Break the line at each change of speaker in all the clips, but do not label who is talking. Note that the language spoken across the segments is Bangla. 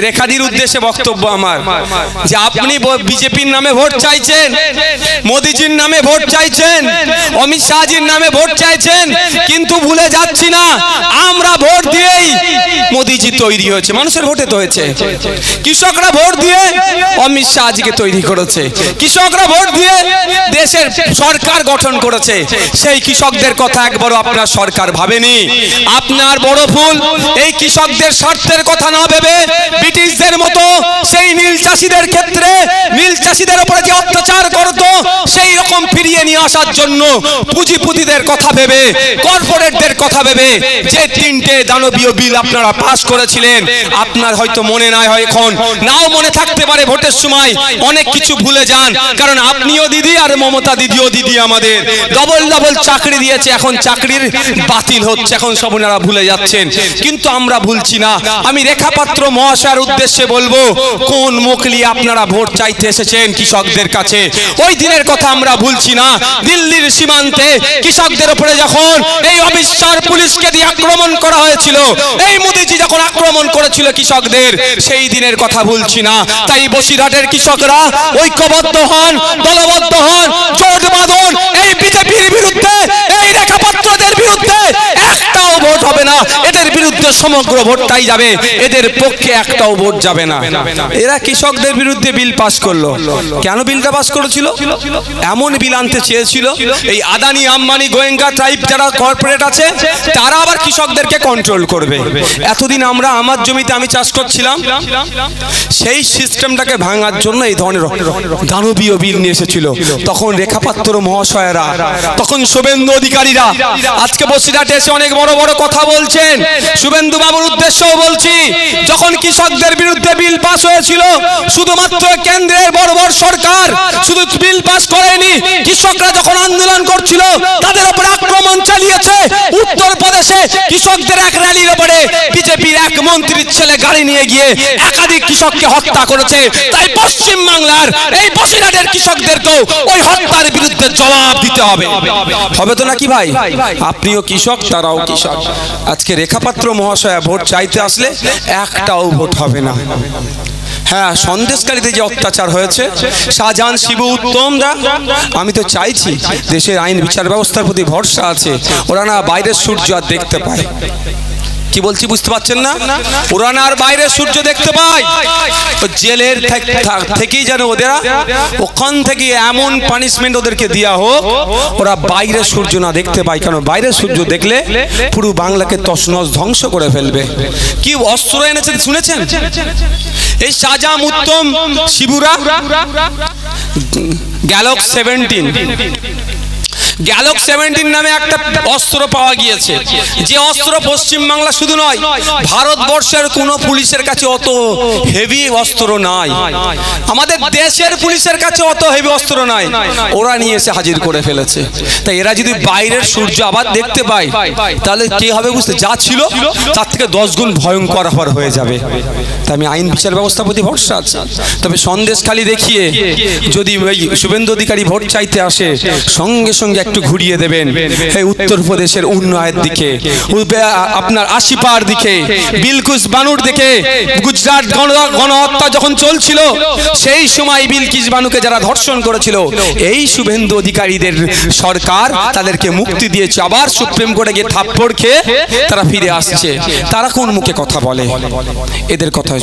রেখাদির উদ্দেশ্যে বক্তব্য আমার যে আপনি বিজেপির নামে ভোট চাইছেন, মোদিজির নামে ভোট চাইছেন, অমিত শাহজির নামে ভোট চাইছেন, কিন্তু ভুলে যাচ্ছি না আমরা ভোট দিয়েই মোদিজি তৈরি হয়েছে, মানুষের ভোটে তো হয়েছে। কৃষকরা ভোট দিয়ে অমিত শাহজিকে তৈরি করেছে, কৃষকরা ভোট দিয়ে দেশের সরকার গঠন করেছে। সেই কৃষকদের কথা একবারও আপনার সরকার ভাবেনি। আপনার বড় ভুল, এই কৃষকদের স্বার্থের কথা না ভেবে ব্রিটিশদের মতো সেই নীল চাষীদের ক্ষেত্রে, নীল চাষীদের উপরে যে অত্যাচার করত সেই রকম ফিরিয়ে নিয়ে আসার জন্য পুঁজিপতিদের কথা ভেবে, কর্পোরেটদের কথা ভেবে যে তিনটে দানবীয় বিল আপনারা পাস করেছিলেন, আপনার হয়তো মনে নাই, হয় এখন নাও মনে থাকতে পারে, ভোটের সময় অনেক কিছু ভুলে যান। কারণ আপনিও দিদি আর মমতা দিদিও দিদি আমাদের ডবল ডবল চাকরি দিয়েছে, এখন চাকরির বাতিল হচ্ছে, এখন সব ওনারা ভুলে যাচ্ছেন, কিন্তু আমরা ভুলছি না। আমি রেখাপাত্র মহাশয়ের উদ্দেশ্যে বলবো, কোন মুখ নিয়ে আপনারা ভোট চাইতে এসেছেন কৃষকদের কাছে, ওই দিনের কথা আমরা ভুলছি না। দিল্লির সীমান্তে কৃষকদের উপরে যখন এই অমিত শাহ পুলিশকে দিয়ে আক্রমণ করা হয়েছিল, এই মোদিজি যখন আক্রমণ করেছিল কৃষকদের, সেই দিনের কথা ভুলছি না। তাই বসিরহাটের কৃষকরা ঐক্যবদ্ধ হন, দলবদ্ধ হন, জোট বাঁধুন। এই বিজেপির বিরুদ্ধে, এই রেখাপাত্রদের বিরুদ্ধে একটাও ভোট হবে না, এদের বিরুদ্ধে সমগ্র ভোটটাই যাবে, এদের পক্ষে একটাও ভোট যাবে না। এরা কৃষকদের বিরুদ্ধে বিল পাস করলো। কেন বিলটা পাস করেছিল? এমন বিল আনতে চেয়েছিল এই আদানি আম্বানি গোয়েঙ্কা টাইপ যারা কর্পোরেট আছে, তারা আবার কৃষকদেরকে কন্ট্রোল করবে। এতদিন আমরা আমার জমিতে আমি চাষ করছিলাম, সেই সিস্টেমটাকে ভাঙার জন্য এই ধরনের দানবীয় বিল নিয়ে এসেছিল। তখন রেখাপাত্র মহাশয়েরা, তখন শুভেন্দু অধিকারীরা আজকে বসিরহাটে এসে অনেক বড় বড় কথা বলছেন। শুভেন্দু বাবুর উদ্দেশ্যেও বলছি, যখন কৃষকদের বিরুদ্ধে বিল পাস হয়েছিল, শুধুমাত্র কেন্দ্রের বড় বড় সরকার শুধু বিল পাস করেনি, কৃষকরা যখন আন্দোলন করছিল তাদের উপর আক্রমণ চালিয়েছে। উত্তরপ্রদেশে কৃষকদের এক র্যালির উপরে বিজেপির এক মন্ত্রীর ছেলে গাড়ি নিয়ে গিয়ে একাধিক কৃষককে হত্যা করেছে। তাই পশ্চিম বাংলার এই বসিরহাটের কৃষকদেরকেও ওই হত্যার বিরুদ্ধে জবাব দিতে হবে। হবে তো নাকি ভাই? আপনিও কৃষক, তারাও কৃষক। আজকে রেখাপাত্র মহাশয়া ভোট চাইতে আসলে একটাও ভোট হবে না। হ্যাঁ, সন্দেশকারীতে যে অত্যাচার হয়েছে, শাহজাহান, শিবু, উত্তমরা, আমি তো চাইছি দেশের আইন বিচার ব্যবস্থার প্রতি ভরসা আছে, ওরা না বাইরের সূর্য আর দেখতে পায়। কি বলছি বুঝতে পারছেন না? ওরা না আর বাইরের সূর্য দেখতে পায়, জেলের থেকেই যেন ওদের ওখান থেকে এমন পানিশমেন্ট ওদেরকে দেওয়া হোক, ওরা বাইরের সূর্য না দেখতে পায়। কারণ বাইরের সূর্য দেখলে পুরো বাংলাকে তছনছ ধ্বংস করে ফেলবে। কি অস্ত্র এনেছে শুনেছেন? এই শাহজাহান, উত্তম, শিবুরা গ্যালক 17 গ্যালক 17 নামে একটা অস্ত্র পাওয়া গিয়েছে, যে অস্ত্র পশ্চিমবাংলা শুধু নয়, ভারতবর্ষের কোনো পুলিশের কাছে অত হেভি অস্ত্র নাই, আমাদের দেশের পুলিশের কাছে অত হেভি অস্ত্র নাই, ওরা নিয়ে এসে হাজির করে ফেলেছে। তাই এরা যদি বাইরের সূর্য আবার দেখতে পায়, তাহলে কি হবে বুঝতে, যা ছিল তার থেকে 10 গুণ ভয়ঙ্কর হয়ে যাবে। তাই আমি আইন বিচার ব্যবস্থার প্রতি ভরসা আছে। তবে সন্দেশখালি দেখিয়ে যদি শুভেন্দু অধিকারী ভোট চাইতে আসে, সঙ্গে সঙ্গে একটু ঘুরিয়ে দেবেন এই উত্তরপ্রদেশের উন্নয়নের দিকে, আপনার আশিপার দিকে, বিলকিস বানুর দিকে। গুজরাট গণহত্যা যখন চলছিল, সেই সময় বিলকিস বানুকে যারা ধর্ষণ করেছিল, এই শুভেন্দু অধিকারীদের সরকার তাদেরকে মুক্তি দিয়েছে। আবার সুপ্রিম কোর্টে গিয়ে থাপ্পড় খেয়ে তারা ফিরে আসছে। তারা কোন মুখে কথা বলে? এদের কথা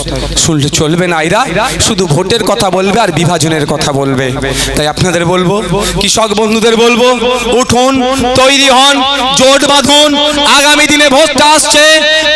শুনলে চলবে না। এরা শুধু ভোটের কথা বলবে আর বিভাজনের কথা বলবে। তাই আপনাদের বলবো, কৃষক বন্ধুদের বলবো, উঠুন, তৈরি হন, জোট বাঁধুন। আগামী দিনে ভোটটা আসছে,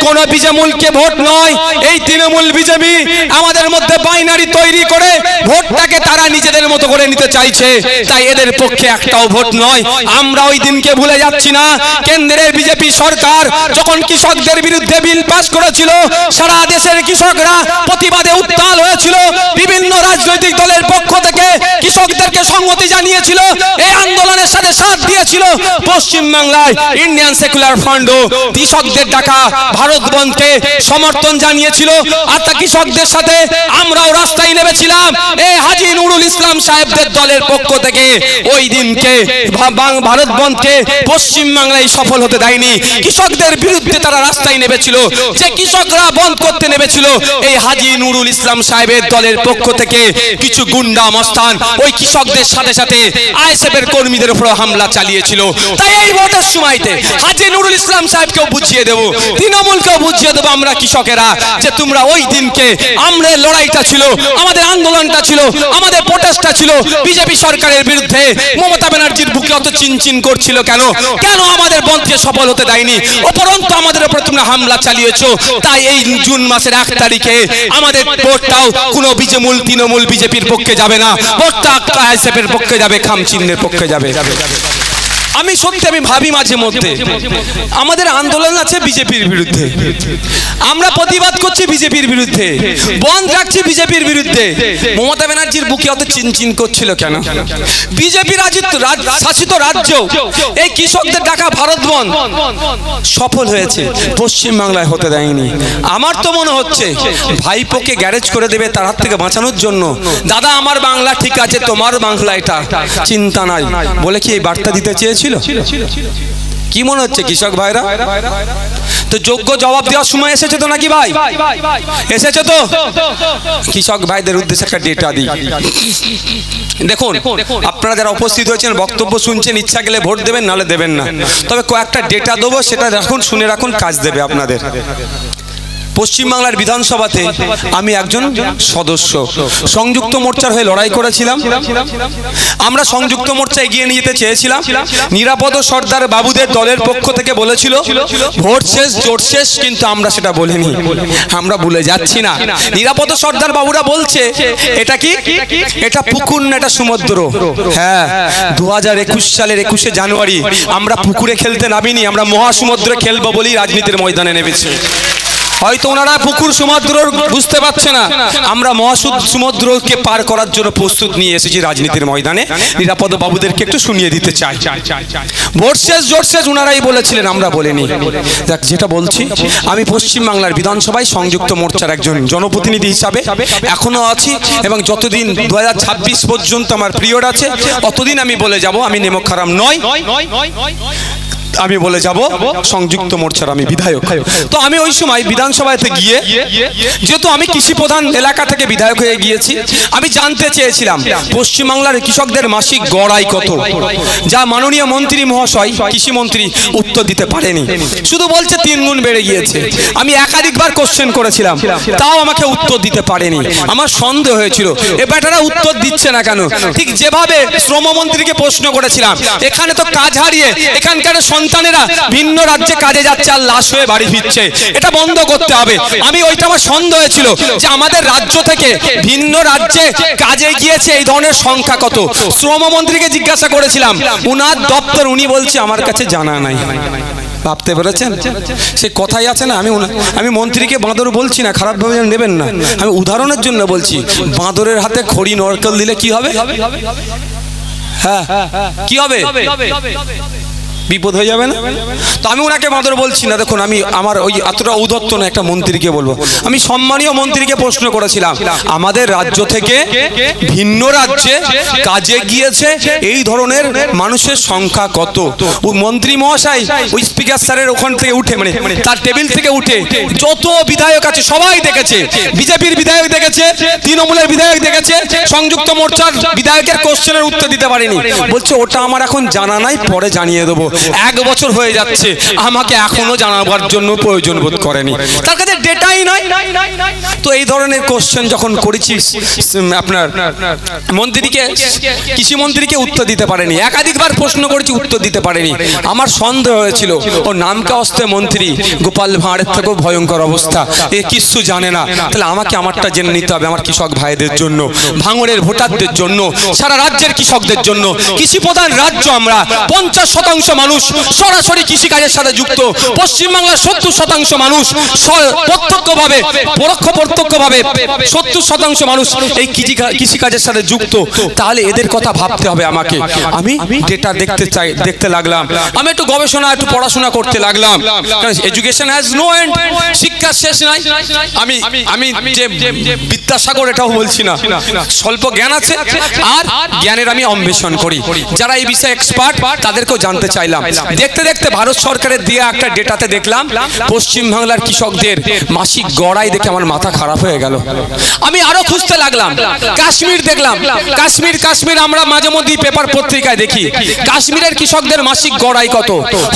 কোন বিজেমূলকে ভোট নয়, এই তৃণমূল বিজেপি আমাদের মধ্যে বাইনারি তৈরি করে ভোটটাকে তারা নিজেদের মতো করে নিতে চাইছে। তাই এদের পক্ষে একটাও ভোট নয়। আমরা ওই দিনকে ভুলে যাচ্ছি না, কেন্দ্রের বিজেপি সরকার যখন কৃষকদের বিরুদ্ধে বিল পাস করেছিল, সারা দেশের কৃষকরা প্রতিবাদে উত্তাল হয়েছিল। বিভিন্ন রাজনৈতিক দলের পক্ষ থেকে কৃষকদেরকে সংহতি জানিয়েছিল, এই আন্দোলনের সাথে সাথ দিয়েছিল। ছিল পশ্চিম বাংলায় ইন্ডিয়ান সেকুলার ফ্রন্ট কৃষকদের ডাকা ভারত বন্ধকে সমর্থন জানিয়েছিল। আর তা কৃষকদের সাথে আমরাও রাস্তায় নেমেছিলাম। এই হাজী নুরুল ইসলাম সাহেবদের দলের পক্ষ থেকে ওই দিনকে ভারত বন্ধকে পশ্চিম বাংলায় সফল হতে দেয়নি। কৃষকদের বিরুদ্ধে তারা রাস্তায় নেমেছিল। যে কৃষকরা বন্ধ করতে নেমেছিল, এই হাজী নুরুল ইসলাম সাহেবের দলের পক্ষ থেকে কিছু গুন্ডা মস্তান ওই কৃষকদের সাথে সাথে আইএসএফের কর্মীদের উপর হামলা চালিয়েছিল। তাই এই ভোটের সময়তে হাজী নুরুল ইসলাম সাহেবকেও বুঝিয়ে দেব, তৃণমূলকেও বুঝিয়ে দেবো আমরা কৃষকেরা, যে তোমরা ওই দিনকে আমরা লড়াইটা ছিল, আমাদের আন্দোলনটা ছিল, আমাদের প্রোটেস্টটা ছিল বিজেপি সরকারের বিরুদ্ধে। মমতা ব্যানার্জির বুকে অত চিনচিন করছিল কেন? কেন আমাদের বন্ধকে সফল হতে দেয়নি? উপরন্তু আমাদের উপর তোমরা হামলা চালিয়েছো। তাই এই জুন মাসের 1 তারিখে আমাদের ভোটটাও কোনো বিজেমূল তৃণমূল বিজেপির পক্ষে যাবে না, ভোটটা আইএসএফের পক্ষে যাবে, খাম চিহ্নের পক্ষে যাবে। আমি সত্যি আমি ভাবি মাঝে মধ্যে আমাদের আন্দোলন আছে বিজেপির বিরুদ্ধে, আমরা প্রতিবাদ করছি বিজেপির বিরুদ্ধে, বন্ধ রাখছি বিজেপির বিরুদ্ধে। মমতা ব্যানার্জির বুকে অত চিনচিন করছিল কেন? বিজেপি শাসিত রাজ্য এই কৃষকদের ডাকা ভারত বন্ধ সফল হয়েছে, পশ্চিম বাংলায় হতে দেয়নি। আমার তো মনে হচ্ছে ভাইপোকে গ্যারেজ করে দেবে তার হাত থেকে বাঁচানোর জন্য। দাদা আমার বাংলা ঠিক আছে, তোমার বাংলা এটা চিন্তা নাই বলে কি এই বার্তা দিতে চেয়েছিল? কি মনে হচ্ছে কৃষক ভাইরা? তো যোগ্য জবাব দেওয়ার সময় এসেছে তো নাকি ভাই? এসেছে তো? কৃষক ভাইদের উদ্দেশ্যে একটা ডেটা দিই। দেখুন, আপনারা যারা উপস্থিত হয়েছেন বক্তব্য শুনছেন, ইচ্ছা গেলে ভোট দেবেন, নালে দেবেন না। তবে কয়েকটা ডেটা দেবো, সেটা রাখুন, শুনে রাখুন, কাজ দেবে আপনাদের। পশ্চিমবাংলার বিধানসভাতে আমি একজন সদস্য, সংযুক্ত মোর্চার হয়ে লড়াই করেছিলাম। আমরা সংযুক্ত মোর্চা এগিয়ে নিয়ে যেতে চেয়েছিলাম। নিরাপদ সর্দার বাবুদের দলের পক্ষ থেকে বলেছিল ভোট শেষ জোট শেষ, কিন্তু আমরা সেটা বলিনি, আমরা ভুলে যাচ্ছি না। নিরাপদ সর্দার বাবুরা বলছে এটা কি, এটা পুকুর না এটা সমুদ্র। হ্যাঁ, 2021 সালের 21শে জানুয়ারি আমরা পুকুরে খেলতে নামিনি, আমরা মহাসমুদ্রে খেলবো বলেই রাজনীতির ময়দানে নেমেছি। হয়তো ওনারা পুকুর সমুদ্র বুঝতে পারছে না, আমরা মহাসমুদ্রকে পার করার জন্য প্রস্তুত নিয়ে এসেছি রাজনীতির ময়দানে। নিরাপদ বাবুদেরকে একটু শুনিয়ে দিতে চাই। ভোট শেষ জোট শেষ ওনারাই বলেছিলেন, আমরা বলিনি। দেখ, যেটা বলছি, আমি পশ্চিমবাংলার বিধানসভায় সংযুক্ত মোর্চার একজন জনপ্রতিনিধি হিসাবে এখনো আছি, এবং যতদিন 2026 পর্যন্ত আমার পিরিয়ড আছে ততদিন আমি বলে যাব আমি নেমক খারাম নয়, আমি বলে যাব সংযুক্ত মোর্চার আমি বিধায়ক। তো আমি ওই সময় বিধানসভাতে গিয়ে, যেহেতু আমি কৃষি প্রধান এলাকা থেকে বিধায়ক হয়ে গিয়েছি, আমি জানতে চেয়েছিলাম পশ্চিমবাংলার কৃষকদের মাসিক গড় আয় কত, যা মাননীয় মন্ত্রী মহাশয় কৃষি মন্ত্রী উত্তর দিতে পারেনি, শুধু বলছে 3 গুণ বেড়ে গিয়েছে। আমি একাধিকবার কোশ্চেন করেছিলাম, তাও আমাকে উত্তর দিতে পারেনি। আমার সন্দেহ হয়েছিল এ বেটারা উত্তর দিচ্ছে না কেন। ঠিক যেভাবে শ্রমমন্ত্রীকে প্রশ্ন করেছিলাম, এখানে তো কাজ হারিয়ে এখানকার সন্তানেরা ভিন্ন রাজ্যে কাজে যাচ্ছে আর লাশ হয়ে বাড়ি ফিরছে, এটা বন্ধ করতে হবে। আমি ওইটা আমার সন্দেহ হয়েছিল যে আমাদের রাজ্য থেকে ভিন্ন রাজ্যে কাজে গিয়েছে এই ধরনের সংখ্যা কত। শ্রমমন্ত্রীকে জিজ্ঞাসা করেছিলাম, উনার দপ্তর, উনি বলছে আমার কাছে জানা নাই। ভাবতে পেরেছেন? সে কথাই আছে না, আমি মন্ত্রীকে বাঁদর বলছি না, খারাপভাবে নেবেন না, আমি উদাহরণের জন্য বলছি। বাঁদরের হাতে খড়ি নরকেল দিলে কি হবে? হ্যাঁ, কি হবে? বিপদ হয়ে যাবে না? তো আমি ওনাকে বাঁদর বলছি না। দেখুন, আমি আমার ওই এতটা উদত্ত না, একটা মন্ত্রীকে বলবো। আমি সম্মানীয় মন্ত্রীকে প্রশ্ন করেছিলাম, আমাদের রাজ্য থেকে ভিন্ন রাজ্যে কাজে গিয়েছে এই ধরনের মানুষের সংখ্যা কত? মন্ত্রী মহাশয় ওই স্পিকার স্যারের ওখান থেকে উঠে, মানে তার টেবিল থেকে উঠে যত বিধায়ক আছে সবাই দেখেছে, বিজেপির বিধায়ক দেখেছে, তৃণমূলের বিধায়ক দেখেছে, সংযুক্ত মোর্চার বিধায়কের কোশ্চেনের উত্তর দিতে পারেনি। বলছে ওটা আমার এখন জানা নাই, পরে জানিয়ে দেবো। 1 বছর হয়ে যাচ্ছে, আমাকে এখনো জানাবার জন্য প্রয়োজন বোধ করেনি, তার কাছে ডেটাই নাই। তো এই ধরনের কোশ্চেন যখন করেছি, আপনার মন্ত্রীকে, কৃষি মন্ত্রীকে উত্তর দিতে পারেনি। একাধিকবার প্রশ্ন করেছি, উত্তর দিতে পারেনি। আমার সন্দেহ হয়েছিল ও নামকা অস্তে মন্ত্রী, গোপাল ভাঁড়ের থেকেও ভয়ঙ্কর অবস্থা, এ কিছু জানে না। তাহলে আমাকে আমারটা জেনে নিতে হবে, আমার কৃষক ভাইদের জন্য, ভাঙড়ের ভোটারদের জন্য, সারা রাজ্যের কৃষকদের জন্য। কৃষি প্রধান রাজ্য আমরা, 50% মানুষ মানুষ সরাসরি কৃষিকাজের সাথে যুক্ত, পশ্চিমবাংলার 70% মানুষ প্রত্যক্ষভাবে প্রত্যক্ষভাবে 70% মানুষ এই কৃষিকাজের সাথে যুক্ত। তাহলে এদের কথা ভাবতে হবে আমাকে। আমি ডেটা দেখতে লাগলাম, আমি একটু গবেষণা একটু পড়াশোনা করতে লাগলাম। এডুকেশন হ্যাজ নো এন্ড, শিক্ষার শেষ নাই। আমি আমি যে বিদ্যাসাগর এটাও বলছি না, স্বল্প জ্ঞান আছে আর জ্ঞানের আমি অন্বেষণ করি। যারা এই বিষয়ে এক্সপার্ট তাদেরকেও জানতে চাইলাম। দেখতে দেখতে ভারত সরকারের দিয়ে একটা ডেটাতে দেখলাম পশ্চিমবাংলার কৃষকদের মাসিক গড়াই দেখে আমার মাথা খারাপ হয়ে গেল। আমি আরো খুঁজতে লাগলাম, কাশ্মীর দেখলাম, কাশ্মীর আমরা মাঝে মধ্যে পেপার পত্রিকায় দেখি কাশ্মীরের কৃষকদের মাসিক গড়াই কত।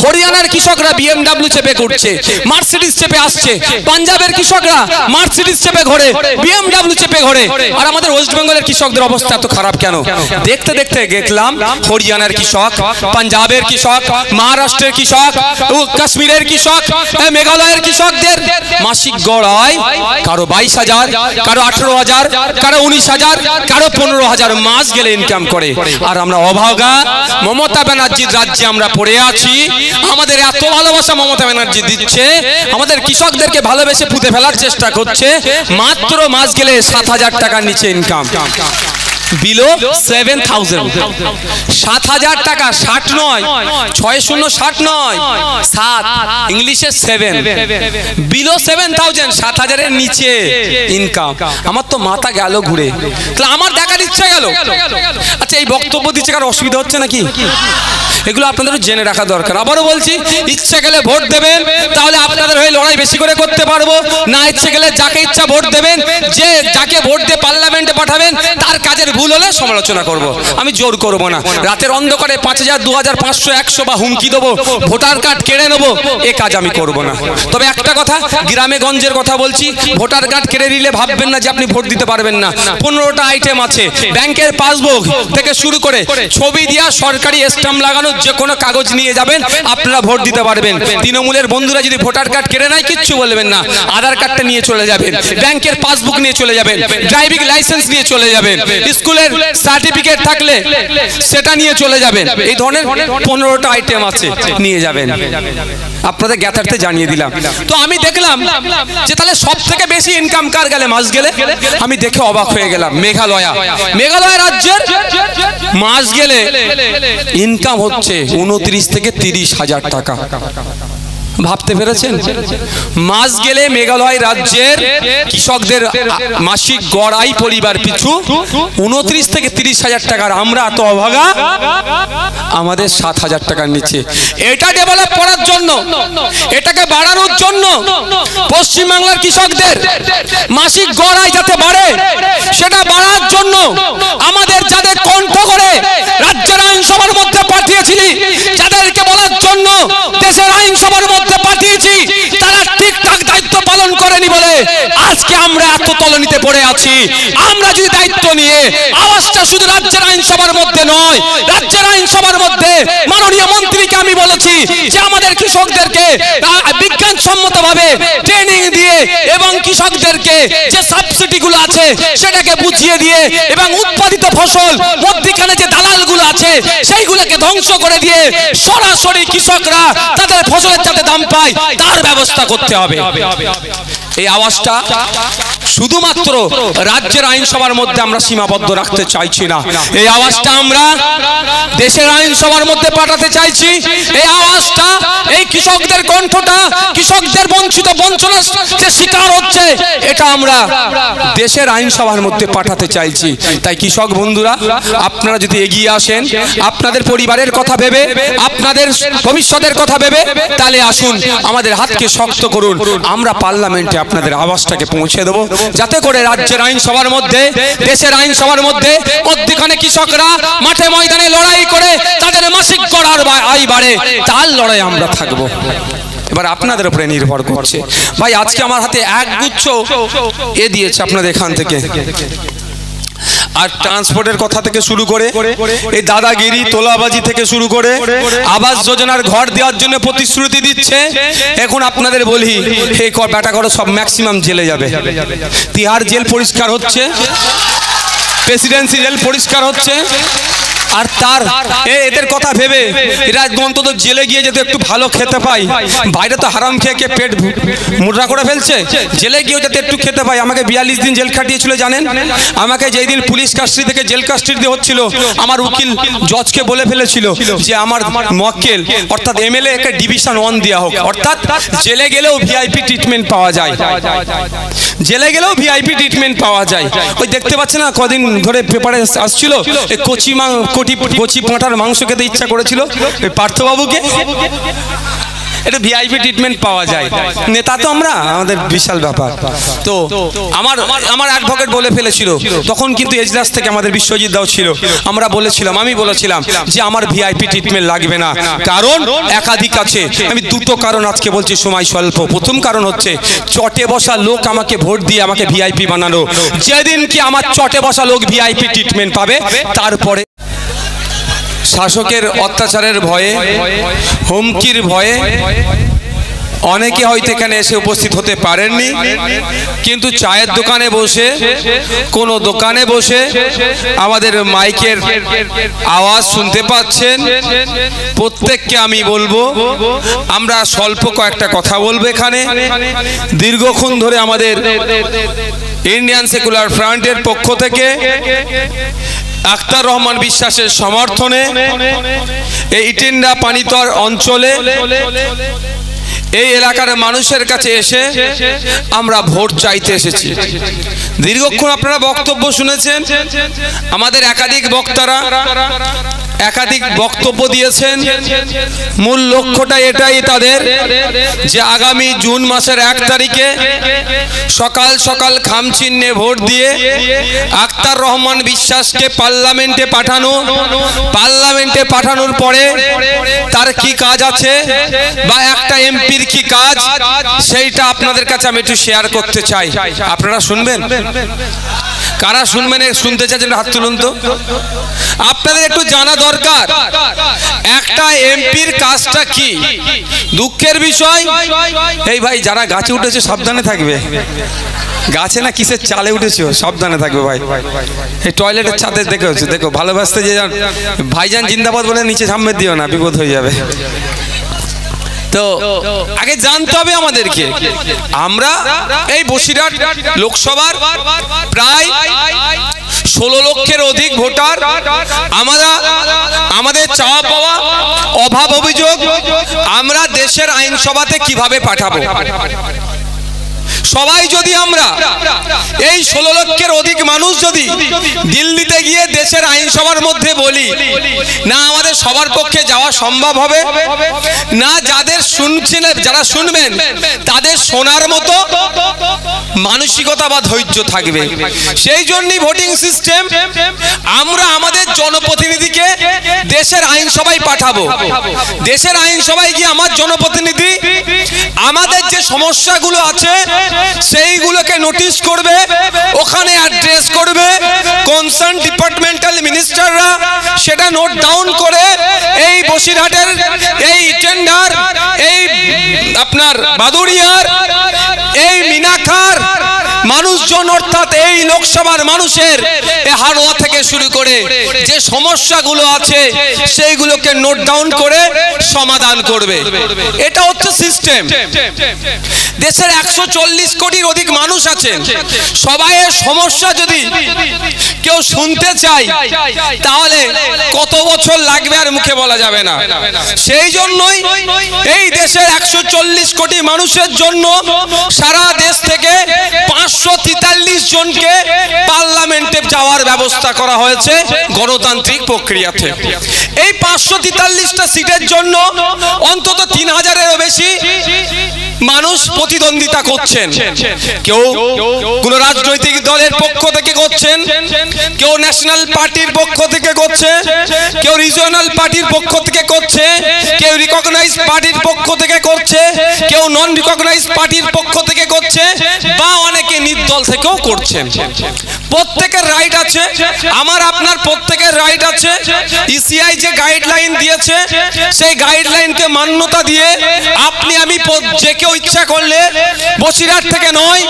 হরিয়ানার কৃষকরা BMW চেপে ঘুরছে, মার্সিডিজ চেপে আসছে, পাঞ্জাবের কৃষকরা মার্সিডিজ চেপে ঘোরে, BMW চেপে ঘোরে, আর আমাদের ওয়েস্ট বেঙ্গলের কৃষকদের অবস্থা এত খারাপ কেন? দেখতে দেখতে দেখলাম হরিয়ানার কৃষক, পাঞ্জাবের কৃষক, মহারাষ্ট্রের কৃষক, কাশ্মীরের কৃষক, মেঘালয়ের কৃষকদের মাসিক গড়াই কারো 22,000, কারো 18,000, কারো 19,000, কারো 15,000 মাস গেলে ইনকাম করে। আর আমরা অভাগা মমতা ব্যানার্জির রাজ্যে আমরা পড়ে আছি। আমাদের এত ভালোবাসা মমতা ব্যানার্জি দিচ্ছে, আমাদের কৃষকদেরকে ভালোবেসে পুঁতে ফেলার চেষ্টা করছে। মাত্র মাস গেলে 7,000 টাকার নিচে ইনকাম, বিলো 7,000, 7,000 টাকা, 60 নয়, 60 নয়, 7 ইংলিশে 7, বিলো 7,000, 7,000 এর নিচে ইনকাম। আমার তো মাথা গেল ঘুরে, তাহলে আমার দেখার ইচ্ছা গেল। আচ্ছা, এই বক্তব্য দিচ্ছে কারো অসুবিধা হচ্ছে নাকি? এগুলো আপনাদের জেনে রাখা দরকার। আবারও বলছি, ইচ্ছে গেলে ভোট দেবেন, তাহলে আপনাদের হয়ে লড়াই বেশি করে করতে পারবো। না ইচ্ছে গেলে যাকে ইচ্ছা ভোট দেবেন, যে যাকে ভোট দিয়ে পার্লামেন্টে পাঠাবেন তার কাজের ভুল হলে সমালোচনা করব, আমি জোর করব না। রাতের অন্ধকারে 5,000, 2,000, 500, 100 বা হুমকি দেবো, ভোটার কার্ড কেড়ে নেবো, এ কাজ আমি করব না। তবে একটা কথা, গ্রামে গঞ্জের কথা বলছি, ভোটার কার্ড কেড়ে নিলে ভাববেন না যে আপনি ভোট দিতে পারবেন না। 15টা আইটেম আছে, ব্যাংকের পাসবুক থেকে শুরু করে ছবি দিয়া সরকারি স্ট্যাম্প লাগানো যে কোনো কাগজ নিয়ে যাবেন, আপনারা ভোট দিতে পারবেন। তৃণমূলের বন্ধুরা যদি ভোটার কার্ড কেড়ে নেয় কিচ্ছু বলবেন না, আধার কার্ডটা নিয়ে চলে যাবেন, ব্যাংকের পাসবুক নিয়ে চলে যাবেন, ড্রাইভিং লাইসেন্স নিয়ে চলে যাবেন, স্কুলের সার্টিফিকেট থাকলে সেটা নিয়ে চলে যাবেন। এই ধরনের 15টা আইটেম আছে, নিয়ে যাবেন। আপনাদের জ্ঞাতার্থে জানিয়ে দিলাম। তো আমি দেখলাম যে তাহলে সব থেকে বেশি ইনকাম কার গেলে মাস গেলে, আমি দেখে অবাক হয়ে গেলাম। মেঘালয় রাজ্যের মাস গেলে ইনকাম হচ্ছে 29 থেকে 30,000 টাকা। ভাবতে পেরেছেন? মাস গেলে মেঘালয় রাজ্যের কৃষকদের মাসিক গড় আয় পরিবার পিছু 29 থেকে 30,000 টাকার। আমরা এত অভাগা, আমাদের 7,000 টাকার নিচে। এটা ডেভেলপ করার জন্য, এটাকে বাড়ানোর জন্য, পশ্চিমবাংলার কৃষকদের মাসিক গড় আয় যাতে বাড়ে সেটা বাড়ার জন্য আমাদের যাদের কণ্ঠ করে রাজ্যের আইনসভার মধ্যে পাঠিয়েছিলি, যাদেরকে বলার জন্য দেশের আইনসভার মধ্যে পাঠিয়েছি, তারা ঠিকঠাক দায়িত্ব পালন করেনি বলে আজকে আমরা এত তলনিতে পড়ে আছি। আমরা যদি দায়িত্ব নিয়ে আওয়াজটা শুধু রাজ্যের আইনসভার মধ্যে নয়, রাজ্যের আইনসভার মধ্যে মাননীয় মন্ত্রীকে আমি বলেছি যে আমাদের কৃষকদেরকে বিজ্ঞানসম্মতভাবে ট্রেনিং দিয়ে এবং কৃষকদেরকে যে সাবসিডিগুলো আছে সেটাকে বুঝিয়ে দিয়ে এবং উৎপাদিত ফসল মধ্যখানে যে দালালগুলো আছে সেইগুলোকে ধ্বংস করে দিয়ে সরাসরি কৃষকরা তাদের ফসলের যাতে দাম পায় তার ব্যবস্থা করতে হবে। এই আওয়াজটা শুধুমাত্র রাজ্যের আইনসভার মধ্যে আমরা সীমাবদ্ধ রাখতে চাইছি না, এই আওয়াজটা আমরা দেশের আইনসভার মধ্যে পাঠাতে চাইছি। এই আওয়াজটা, এই কৃষকদের কণ্ঠটা, কৃষকদের বঞ্চনার যে শিকার হচ্ছে, এটা আমরা দেশের আইনসভার মধ্যে পাঠাতে চাইছি। তাই কৃষক বন্ধুরা, আপনারা যদি এগিয়ে আসেন, আপনাদের পরিবারের কথা ভেবে, আপনাদের ভবিষ্যতের কথা ভেবে, তাহলে আসুন আমাদের হাতকে শক্ত করুন। আমরা পার্লামেন্টে আপনাদের আওয়াজটাকে পৌঁছে দেবো, যাতে করে রাজ্যের আইনসভার মধ্যে, দেশের আইনসভার মধ্যে মধ্যখানে কৃষকরা মাঠে ময়দানে লড়াই করে তাদের মাসিক গড়ার আয় বাড়ে, তার লড়াই আমরা থাকবো। এবার আপনাদের উপরে নির্ভর করছে। ভাই, আজকে আমার হাতে একগুচ্ছ এ দিয়েছে আপনাদের এখান থেকে, আর ট্রান্সপোর্টের কথা থেকে শুরু করে এই দাদাগিরি তোলাবাজি থেকে শুরু করে আবাস যোজনার ঘর দেওয়ার জন্য প্রতিশ্রুতি দিচ্ছে। এখন আপনাদের বলি, এই ব্যাটা করো সব ম্যাক্সিমাম জেলে যাবে। তিহার জেল পরিষ্কার হচ্ছে, প্রেসিডেন্সি জেল পরিষ্কার হচ্ছে, আর তার এদের কথা ভেবে এরা অন্তত জেলে গিয়ে যদি একটু ভালো খেতে পাই, বাইরে তো হারাম খেয়ে খেয়ে পেট মোটা করে ফেলছে, জেলে গিয়েও যাতে একটু খেতে পাই। আমাকে 42 দিন জেল খাটিয়েছিল জানেন। আমাকে যেই দিন পুলিশ কাস্টডি থেকে জেল কাস্টডি হচ্ছিল, আমার উকিল জজকে বলে ফেলেছিল যে আমার মক্কেল অর্থাৎ এমএলএ কে ডিভিশন 1 দেওয়া হোক, অর্থাৎ জেলে গেলেও ভিআইপি ট্রিটমেন্ট পাওয়া যায়, জেলে গেলেও ভিআইপি ট্রিটমেন্ট পাওয়া যায়। ওই দেখতে পাচ্ছে না কদিন ধরে পেপারে আসছিল কচি পাঁঠার মাংস খেতে ইচ্ছা করেছিল পার্থবাবুকে, এটা ভিআইপি ট্রিটমেন্ট পাওয়া যায়। নেতা তো আমরা, আমাদের বিশাল ব্যাপার। তো আমার অ্যাডভোকেট বলে ফেলেছিল, তখন কিন্তু এজলাস থেকে আমাদের বিশ্বজিৎ দাও ছিল, আমি বলেছিলাম যে আমার ভিআইপি ট্রিটমেন্ট লাগবে না, কারণ একাধিক আছে। আমি দুটো কারণ আজকে বলছি, সময় স্বল্প। প্রথম কারণ হচ্ছে চটে বসা লোক আমাকে ভোট দিয়ে আমাকে ভিআইপি বানানো। যেদিন কি আমার চটে বসা লোক ভিআইপি ট্রিটমেন্ট পাবে, তারপরে শাসকের অত্যাচারের ভয়ে, হুমকির ভয়ে অনেকে হয়তো এখানে এসে উপস্থিত হতে পারেননি, কিন্তু চায়ের দোকানে বসে, কোনো দোকানে বসে আমাদের মাইকের আওয়াজ শুনতে পাচ্ছেন। প্রত্যেককে আমি বলবো, আমরা স্বল্প কয়েকটা কথা বলবো এখানে। দীর্ঘক্ষণ ধরে আমাদের ইন্ডিয়ান সেকুলার ফ্রন্টের পক্ষ থেকে আখতার রহমান বিশ্বাসের সমর্থনে এই ইটিন্ডা পানিতর অঞ্চলে এই এলাকার মানুষের কাছে এসে আমরা ভোট চাইতে এসেছি। দীর্ঘক্ষণ আপনারা বক্তব্য শুনেছেন, আমাদের একাধিক বক্তারা একাধিক বক্তব্য দিয়েছেন। মূল লক্ষ্যটা এটাই তাদের যে আগামী জুন মাসের 1 তারিখে সকাল সকাল খামচিহ্নে ভোট দিয়ে আখতার রহমান বিশ্বাসকে পার্লামেন্টে পাঠানো, পার্লামেন্টে পাঠানোর পরে তার কি কাজ আছে বা একটা এমপির কি কাজ, সেইটা আপনাদের কাছে আমি একটু শেয়ার করতে চাই। আপনারা শুনবেন? কারা শুনবেন? শুনতে চাইছেন হাত তুলুন তো। আপনাদের একটু জানা দরকার একটা এমপির কাজটা কি। দুঃখের বিষয়, এই ভাই যারা গাছে উঠেছে সাবধানে থাকবে, গাছে না কিসের চালে উঠেছো সাবধানে থাকবে ভাই। এই টয়লেটের ছাদে দেখো ভালোবাসতে যে ভাইজান জিন্দাবাদ বলে নিচে সামনে দিও না, বিপদ হয়ে যাবে। তো আগে জানতে হবে আমাদেরকে, আমরা এই বসিরহাট লোকসভার প্রায় 16 লক্ষের অধিক ভোটার। আমাদের চাওয়া পাওয়া, অভাব অভিযোগ আমরা দেশের আইনসভাতে কিভাবে পাঠাবো। সবাই যদি আমরা এই 16 লক্ষের অধিক মানুষ যদি দিল্লিতে গিয়ে দেশের আইনসভার মধ্যে বলি না, আমাদের সবার পক্ষে যাওয়া সম্ভব হবে না। যাদের শুনছেন, যারা শুনবেন তাদের শোনার মতো মানসিকতা বা ধৈর্য থাকবে। সেই জন্যই ভোটিং সিস্টেম, আমরা আমাদের জনপ্রতিনিধিকে দেশের আইনসভায় পাঠাবো। দেশের আইনসভায় গিয়ে আমার জনপ্রতিনিধি আমাদের যে সমস্যাগুলো আছে সেইগুলোকে নোটিশ করবে, ওখানে অ্যাড্রেস করবে। কনসার্ন ডিপার্টমেন্টাল মিনিস্টাররা সেটা নোট ডাউন করে এই বসিরহাটের, এই ইটেন্ডার, এই আপনার বাদুড়িয়ার, এই মিনাখার মানুষজন অর্থাৎ এই লোকসভার মানুষের হাড়োয়া থেকে শুরু করে যে সমস্যাগুলো আছে সেইগুলোকে নোট ডাউন করে সমাধান করবে। এটা হচ্ছে সিস্টেম। দেশের 140 কোটির অধিক মানুষ আছেন, সবাইয়ের সমস্যা যদি কেউ শুনতে চায় তাহলে কত বছর লাগবে আর মুখে বলা যাবে না। সেই জন্যই এই দেশের 140 কোটি মানুষের জন্য সারা দেশ থেকে 543 জনকে পার্লামেন্টে যাওয়ার ব্যবস্থা করা হয়েছে গণতান্ত্রিক প্রক্রিয়াতে। এই 543টা সিটের জন্য অন্তত 3000-এরও বেশি মানুষ প্রতিদ্বন্দ্বিতা করছেন। কেউ কোন রাজনৈতিক দলের পক্ষ থেকে করছেন, কেউ ন্যাশনাল পার্টির পক্ষ থেকে করছে, কেউ রিজিওনাল পার্টির পক্ষ থেকে করছে, কেউ রিকগনাইজ পার্টির পক্ষ থেকে করছে, কেউ নন রিকগনাইজ পার্টির পক্ষ থেকে করছে, বা অনেকে নির্দল থেকেও করছেন। প্রত্যেকের রাইট আছে, আমার আপনার প্রত্যেকের রাইট আছে। ইসিআই যে গাইডলাইন দিয়েছে সেই গাইডলাইনকে মান্যতা দিয়ে আপনি আমি যে কেউ ইচ্ছা করলে বসিরহাট থেকে নয়,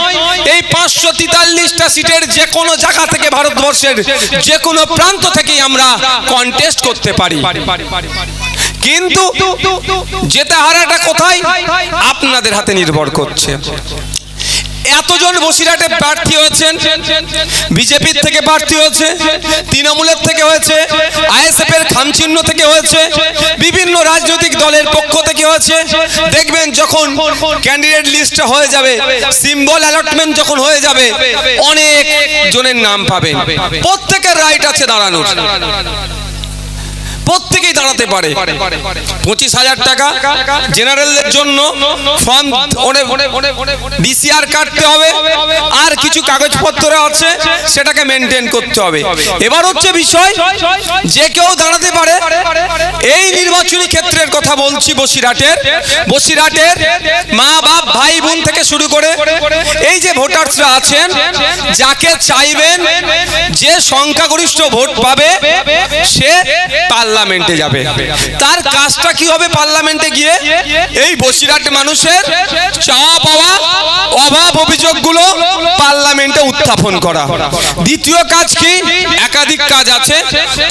এই 543টা সিটের যে কোনো জায়গা থেকে ভারতবর্ষের যে কোনো প্রান্ত থেকেই আমরা কন্টেস্ট করতে পারি। কিন্তু যেতে হারাটা কোথায় আপনাদের হাতে নির্ভর করছে। এতজন বসিরহাটে প্রার্থী হয়েছেন, বিজেপির থেকে প্রার্থী হয়েছে, তৃণমূলের থেকে হয়েছে, আইএসএফ এর খামচিহ্ন থেকে হয়েছে, বিভিন্ন রাজনৈতিক দলের পক্ষ থেকে হয়েছে। দেখবেন যখন ক্যান্ডিডেট লিস্ট হয়ে যাবে, সিম্বল অ্যালটমেন্ট যখন হয়ে যাবে, অনেক জনের নাম পাবেন। প্রত্যেকের রাইট আছে দাঁড়ানোর, প্রত্যেকেই দাঁড়াতে পারে। 25,000 টাকা জেনারেলদের জন্য ফর্ম বিসিআর কাটতে হবে, আর কিছু কাগজপত্র আছে সেটাকে মেনটেন করতে হবে। এবার হচ্ছে বিষয়, যে কেউ দাঁড়াতে পারে। এই নির্বাচনী ক্ষেত্রের কথা বলছি, বসিরহাটের মা বাপ ভাই বোন থেকে শুরু করে এই যে ভোটারসরা আছেন, যাকে চাইবেন যে সংখ্যাগরিষ্ঠ ভোট পাবে সে পার্লামেন্টে যাবে। তার কাজটা কি হবে? পার্লামেন্টে গিয়ে এই বসিরহাট মানুষের চাওয়া পাওয়া অভাব অভিযোগগুলো পার্লামেন্টে উত্থাপন করা। দ্বিতীয় কাজ কি? একাধিক কাজ আছে,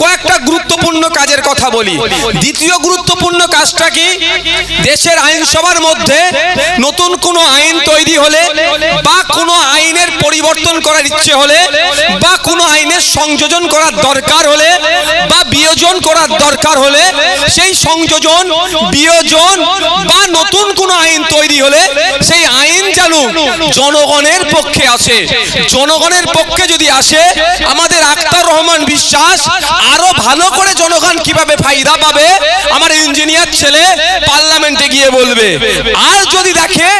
কয়েকটা গুরুত্বপূর্ণ কাজের কথা বলি। দ্বিতীয় গুরুত্বপূর্ণ কাজটা কি? দেশের আইনসভার মধ্যে নতুন কোনো আইন তৈরি হলে বা কোনো আইনের পরিবর্তন করার ইচ্ছে হলে বা কোনো আইনের সংযোজন করার দরকার হলে বা বিয়োজন করার দরকার হলে, সেই সংযোজন বিয়োজন বা নতুন কোনো আইন তৈরি হলে সেই আইন যেন জনগণের পক্ষে আসে। জনগণের পক্ষে যদি আসে, আমাদের আখতার রহমান বিশ্বাস আরো ভালো করে জনগণ কিভাবে ফায়দা পাবে আমার ইঞ্জিনিয়ার ছেলে পার্লামেন্টে গিয়ে বলবে। আর যদি দেখে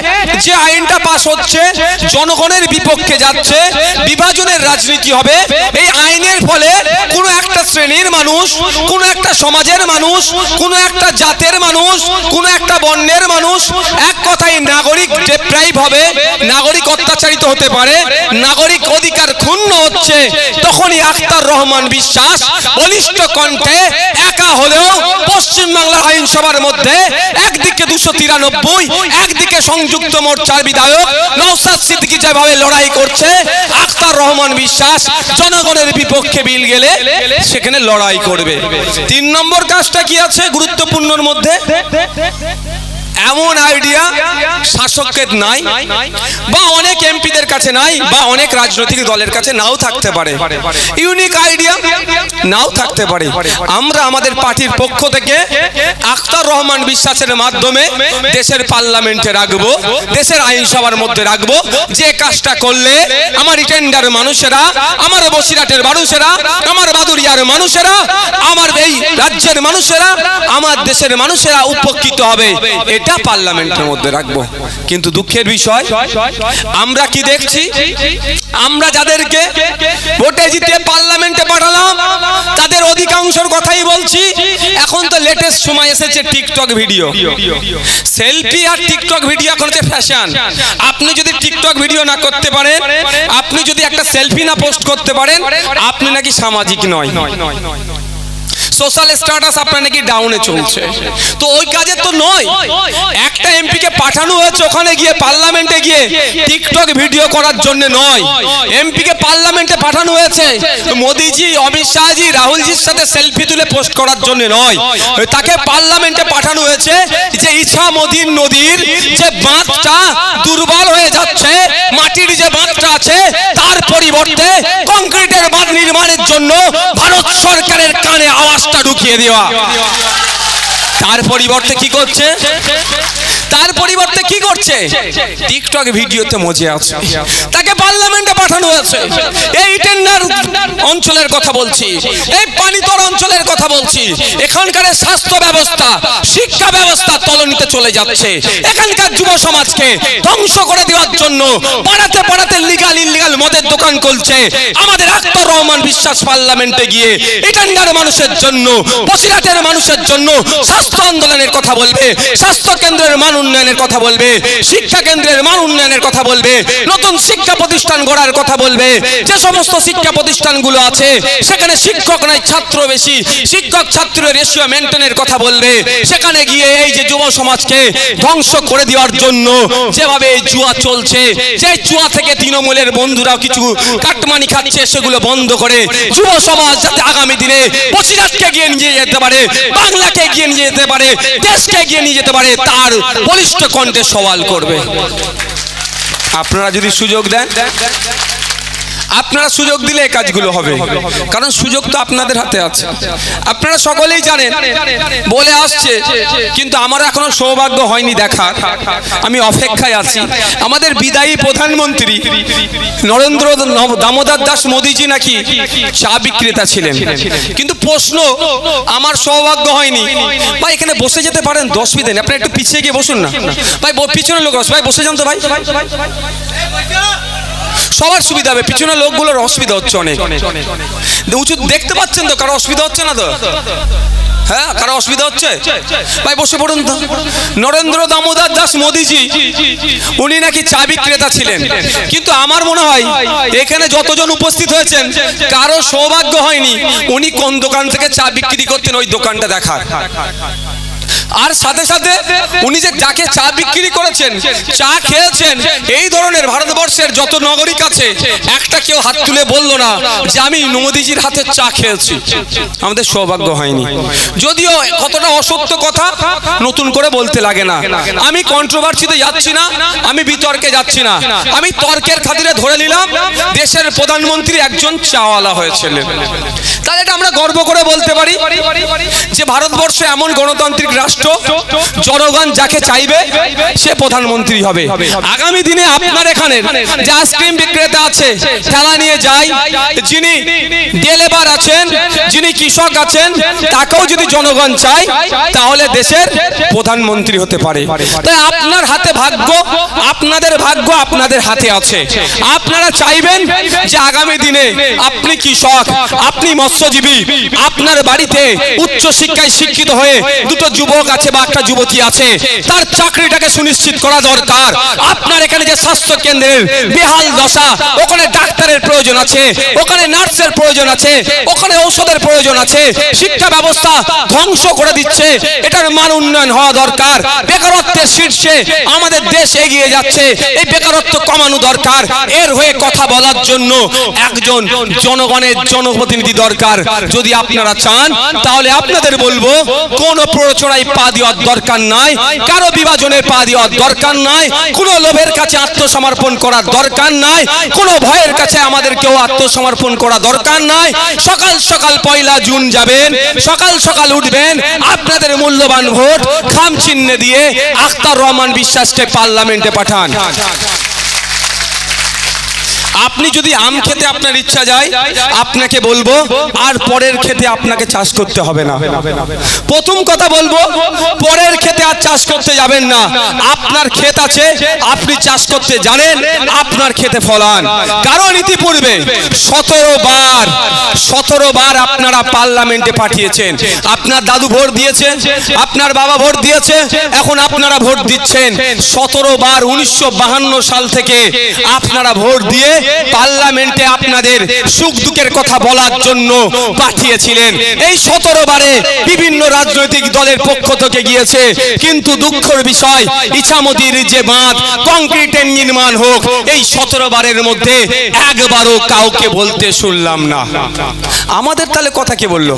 যে আইনটা পাস হচ্ছে জনগণের বিপক্ষে যাচ্ছে, বিভাজনের রাজনীতি হবে, এই আইনের ফলে কোনো একটা শ্রেণীর মানুষ, কোনো একটা সমাজের মানুষ, কোনো একটা জাতের মানুষ, কোনো একটা বর্ণের মানুষ, এক কথায় নাগরিক ডেপ্রাইভ হবে, নাগরিক অত্যাচারিত হতে পারে, নাগরিক অধিকার ক্ষুণ্ণ হচ্ছে, তখনই আখতার রহমান বিশ্বাস বলিষ্ঠ কণ্ঠে একা হলেও পশ্চিমবাংলার আইনসভার মধ্যে একদিকে 293, একদিকে সংযুক্ত মোর্চার বিধায়ক নওশাদ সিদ্দিকী যেভাবে লড়াই করছে, আখতার রহমান বিশ্বাস জনগণের বিপক্ষে বিল গেলে সেখানে লড়াই করবে। 3 নম্বর কাজটা কি আছে গুরুত্বপূর্ণর মধ্যে? এমন আইডিয়া শাসকের নাই, বা অনেক এমপিদের কাছে নাই, বা অনেক রাজনৈতিক দলের কাছে নাও থাকতে পারে, ইউনিক আইডিয়া নাও থাকতে পারে। আমরা আমাদের পার্টির পক্ষ থেকে আখতার রহমান বিশ্বাসের মাধ্যমে দেশের পার্লামেন্টে রাখবো, দেশের আইনসভার মধ্যে রাখবো, যে কাজটা করলে আমার রিটেন্ডার মানুষেরা, আমার বসিরহাটের মানুষেরা, আমার বাদুরিয়ার মানুষেরা, আমার এই রাজ্যের মানুষেরা, আমার দেশের মানুষেরা উপকৃত হবে, এটা পার্লামেন্টের মধ্যে রাখবো। কিন্তু দুঃখের বিষয়, আমরা কি দেখছি? আমরা যাদেরকে ভোটে জিতে পার্লামেন্টে পাঠালাম তাদের অধিকাংশের কথাই বলছি, এখন তো লেটেস্ট সময় এসেছে টিকটক ভিডিও, সেলফি আর টিকটক ভিডিও এখন হচ্ছে ফ্যাশন। আপনি যদি টিকটক ভিডিও না করতে পারেন, আপনি যদি একটা সেলফি না পোস্ট করতে পারেন, আপনি নাকি সামাজিক নয়, সোশ্যাল স্ট্যাটাস আপনার নাকি ডাউনে চলছে। তো ওই কাজে তো নয়। একটা এমপি কে পাঠানো হয়েছে ওখানে গিয়ে পার্লামেন্টে গিয়ে টিকটক ভিডিও করার জন্য নয়, এমপি কে পার্লামেন্টে পাঠানো হয়েছে মোদিজি, অমিত শাহজি, রাহুলজির সাথে সেলফি তুলে পোস্ট করার জন্য নয়। তাকে পার্লামেন্টে পাঠানো হয়েছে যে ইছামতির নদীর যে বাঁধটা দুর্বল হয়ে যাচ্ছে, মাটির যে বাঁধটা আছে তার পরিবর্তে কংক্রিটের বাঁধ নির্মাণের জন্য ভারত সরকারের কানে আওয়াজটা ঢুকিয়ে দেওয়া। তার পরিবর্তে কি করছে? টিকটক ভিডিওতে মজে আছে, তাকে পার্লামেন্টে পাঠানো হয়েছে। এই টেন্ডার অঞ্চলের কথা বলছি, এই পানিতর অঞ্চলের কথা বলছি। এখানকার স্বাস্থ্য ব্যবস্থা, শিক্ষা ব্যবস্থা তলানিতে চলে যাচ্ছে। এখানকার যুব সমাজকে ধ্বংস করে দেওয়ার জন্য পাড়াতে পাড়াতে লিগাল ইলিগাল মদের দোকান খুলছে। আমাদের আখতার রহমান বিশ্বাস পার্লামেন্টে গিয়ে এখানকার মানুষের জন্য, বসিরহাটের মানুষের জন্য স্বাস্থ্য আন্দোলনের কথা বলবে, স্বাস্থ্য কেন্দ্রের মান উন্নয়নের কথা বলবে, শিক্ষা কেন্দ্রের মান উন্নয়নের কথা বলবে, নতুন শিক্ষা প্রতিষ্ঠান গড়ার কথা বলবে। যে সমস্ত শিক্ষা প্রতিষ্ঠানগুলো আছে সেখানে শিক্ষক নাই ছাত্র বেশি, শিক্ষক ছাত্রের রেশিও মেনটেনের কথা বলবে। সেখানে গিয়ে এই যে যুব সমাজকে ধ্বংস করে দেওয়ার জন্য যেভাবে জুয়া চলছে, যে জুয়া থেকে তৃণমূলের বন্ধুরাও কিছু কাটমানি খাচ্ছে, সেগুলো বন্ধ করে যুব সমাজ যাতে আগামী দিনে বসিরহাটকে এগিয়ে নিয়ে যেতে পারে, বাংলাকে এগিয়ে নিয়ে যেতে পারে, দেশকে এগিয়ে নিয়ে যেতে পারে, তার বলিষ্ঠ কণ্ঠে সওয়াল করবে। আপনারা যদি সুযোগ দেন, আপনারা সুযোগ দিলে এই কাজগুলো হবে, কারণ সুযোগ তো আপনাদের হাতে আছে। আপনারা সকলেই জানেন, বলে আসছে, কিন্তু আমার এখনো সৌভাগ্য হয়নি দেখার। আমি অপেক্ষায় আছি। আমাদের বিদায়ী প্রধানমন্ত্রী নরেন্দ্র দামোদর দাস মোদীজি নাকি চা বিক্রেতা ছিলেন, কিন্তু প্রশ্ন আমার সৌভাগ্য হয়নি। ভাই এখানে বসে যেতে পারেন, 10 অসুবিধা নেই, আপনি একটু পিছিয়ে গিয়ে বসুন না ভাই, পিছনের লোক ভাই বসে যান তো ভাই, সবার সুবিধা হবে। পিছনের লোকগুলোর অসুবিধা হচ্ছে অনেক উঁচু, দেখতে পাচ্ছেন তো কারো অসুবিধা হচ্ছে না তো? হ্যাঁ, কারো অসুবিধা হচ্ছে? ভাই বসে পড়ুন তো। নরেন্দ্র দামোদর দাস মোদীজি উনি নাকি চা বিক্রেতা ছিলেন, কিন্তু আমার মনে হয় এখানে যতজন উপস্থিত হয়েছেন কারো সৌভাগ্য হয়নি উনি কোন দোকান থেকে চা বিক্রি করতেন ওই দোকানটা দেখার। আর সাথে সাথে উনি যে যাকে চা বিক্রি করেছেন, চা খেয়েছেন, এই ধরনের ভারতবর্ষের যত নাগরিক আছে একটা কেউ হাত তুলে বললো না যে আমি মোদিজির হাতে চা খেয়েছি। আমাদের সৌভাগ্য হয়নি। যদিও কতটা অসত্য কথা নতুন করে বলতে লাগে না। আমি কন্ট্রোভার্সিতে যাচ্ছি না, আমি বিতর্কে যাচ্ছি না, আমি তর্কের খাতিরে ধরে নিলাম দেশের প্রধানমন্ত্রী একজন চাওয়ালা হয়েছিলেন। তাহলে এটা আমরা গর্ব করে বলতে পারি যে ভারতবর্ষ এমন গণতান্ত্রিক রাষ্ট্র, জনগণ যাকে চাইবে সে প্রধানমন্ত্রী হবে। আগামী দিনে আপনার এখানে যে আইসক্রিম বিক্রেতা আছে, ঠেলা নিয়ে যায়, যিনি ডেলিভার আছেন, যিনি কৃষক আছেন, তাকেও যদি জনগণ চায় তাহলে দেশের প্রধানমন্ত্রী হতে পারে। তাই আপনার হাতে ভাগ্য, আপনাদের ভাগ্য আপনাদের হাতে আছে। আপনারা চাইবেন যে আগামী দিনে আপনি কৃষক, আপনি মৎস্যজীবী, আপনার বাড়িতে উচ্চ শিক্ষায় শিক্ষিত হয়ে দুটো যুবক আছে বা একটা যুবতী আছে, তার চাকরিটাকে সুনিশ্চিত করা দরকার। আপনার এখানে যে স্বাস্থ্য কেন্দ্রের বেহাল দশা, ওখানে ডাক্তারের প্রয়োজন আছে, ওখানে নার্সের প্রয়োজন আছে, ওখানে ঔষধের প্রয়োজন আছে। শিক্ষা ব্যবস্থা ধ্বংস করে দিচ্ছে, এটার মান উন্নয়ন হওয়া দরকার। বেকারত্বের শীর্ষে আমাদের দেশ এগিয়ে যাচ্ছে, এই বেকারত্ব কমানো দরকার। এর হয়ে কথা বলার জন্য একজন জনগণের জনপ্রতিনিধি দরকার। যদি আপনারা চান তাহলে আপনাদের বলবো কোন প্ররোচনায় পা দেওয়ার দরকার নাই, কারো বিভাজনের পা দেওয়ার দরকার নাই, কোনো লোভের কাছে আত্মসমর্পণ করার দরকার নাই, কোনো ভয়ের কাছে আমাদের কেউ আত্মসমর্পণ করা দরকার নাই। সকাল সকাল 1 জুন যাবেন, সকাল সকাল উঠবেন, আপনাদের মূল্যবান ভোট খাম চিহ্নে দিয়ে আখতার রহমান বিশ্বাসকে পার্লামেন্টে পাঠান। আপনি যদি আম খেতে আপনার ইচ্ছা যায়, আপনাকে বলবো আর পরের খেতে আপনাকে চাষ করতে হবে না। প্রথম কথা বলবো, পরের খেতে আর চাষ করতে যাবেন না। আপনার ক্ষেত আছে, আপনি চাষ করতে জানেন, আপনার খেতে ফলান। কারণ ইতিপূর্বে 17 বার আপনারা পার্লামেন্টে পাঠিয়েছেন। আপনার দাদু ভোট দিয়েছে, আপনার বাবা ভোট দিয়েছে, এখন আপনারা ভোট দিচ্ছেন। 17 বার 1952 সাল থেকে আপনারা ভোট দিয়ে পার্লামেন্টে আপনাদের সুখ দুঃখের কথা বলার জন্য পাঠিয়েছিলেন। এই 17 বারে বিভিন্ন রাজনৈতিক দলের পক্ষ থেকে গিয়েছে, কিন্তু দুঃখের বিষয় ইছামতির যে বাঁধ কংক্রিটের নির্মাণ হোক, এই 17 বারের মধ্যে একবারও কাউকে বলতে শুনলাম না। আমাদের তাহলে কথা কে বললো?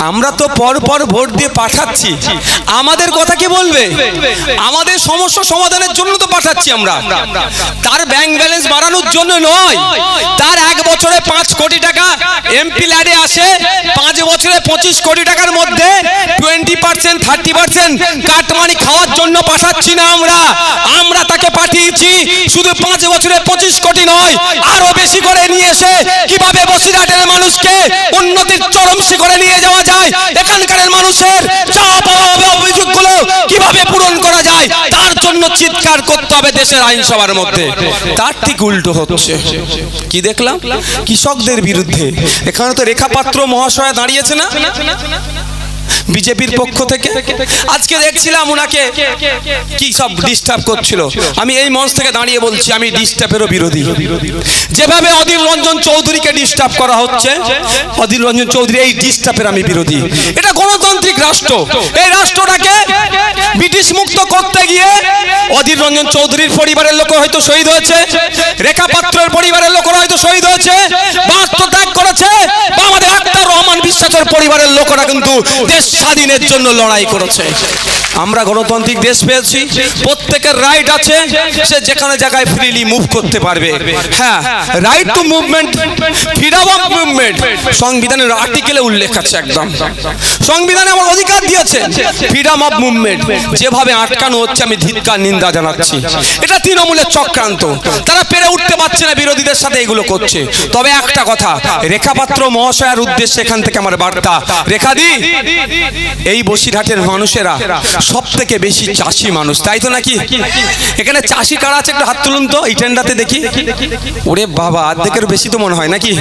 আমরা তো পর পর ভোট দিয়ে পাঠাচ্ছি, আমাদের কথা কে বলবে? আমাদের সমস্যা সমাধানের জন্য তো পাঠাচ্ছি আমরা, তার ব্যাংক ব্যালেন্স বাড়ানোর জন্য নয়। তার 1 বছরে 5 কোটি টাকা এমপি ল্যাডে আসে, 5 বছরে 25 কোটি টাকার মধ্যে 20% 30% কাটমানি খাওয়ার জন্য পাঠাচ্ছি না আমরা তাকে পাঠিয়েছি শুধু 5 বছরে 25 কোটি নয়, আরো বেশি করে নিয়ে এসে কিভাবে বসিরহাটের মানুষকে উন্নতির চরম শিখরে নিয়ে যাওয়া যায়, এখানকার মানুষের চাওয়া পাওয়া অভিযোগগুলো কিভাবে পূরণ করা যায়, তার জন্য চিৎকার করতে হবে দেশের আইনসভার মধ্যে। তার ঠিক উল্টো হচ্ছে। কি দেখলাম? কৃষকদের বিরুদ্ধে। এখানে তো রেখা পাত্র মহাশয় দাঁড়িয়েছে না বিজেপির পক্ষ থেকে। আজকে দেখছিলাম উনাকে কি সব ডিস্টার্ব করছিল। আমি এই মঞ্চ থেকে দাঁড়িয়ে বলছি, আমি ডিস্টার্বেরও বিরোধী। যেভাবে অধীর রঞ্জন চৌধুরীকে ডিস্টার্ব করা হচ্ছে, অধীর রঞ্জন চৌধুরী এই ডিস্টার্বের আমি বিরোধী। এটা গণতান্ত্রিক রাষ্ট্র। এই রাষ্ট্রটাকে ব্রিটিশ মুক্ত করতে গিয়ে অধীর রঞ্জন চৌধুরীর পরিবারের লোক হয়তো শহীদ হয়েছে, রেখা পাত্রের পরিবারের লোকরা হয়তো শহীদ হয়েছে, বা আত্মত্যাগ করেছে, বা আমাদের আক্তার রহমান বিশ্বাসের পরিবারের লোকরা কিন্তু দেশ স্বাধীনের জন্য লড়াই করেছে। আমরা গণতান্ত্রিক দেশ পেয়েছি, প্রত্যেকের রাইট আছে, সে যেখানে জায়গায় ফ্রিলি মুভ করতে পারবে। হ্যাঁ, right two movement, freedom of movement সংবিধানের আর্টিকেলে উল্লেখ আছে। একদম সংবিধানে আমার অধিকার দিয়েছে ফ্রিডম অফ মুভমেন্ট। যেভাবে আটকানো হচ্ছে আমি ধিক্কার নিন্দা জানাচ্ছি। এটা তৃণমূলের চক্রান্ত। তারা পেরে উঠতে পারছে না, বিরোধীদের সাথে এগুলো করছে। তবে একটা কথা, রেখাপাত্র মহাশয়ের উদ্দেশ্যে এখান থেকে আমার বার্তা, রেখাদি, এই বসিরহাটের মানুষেরা সব থেকে বেশি চাষি মানুষ, তাই তো নাকি? এখানে চাষি কারা আছে একটু হাত তুলুন তো, এই টেন্ডাতে দেখি। ওরে বাবা, অর্ধেকের বেশি তো মনে হয় নাকি?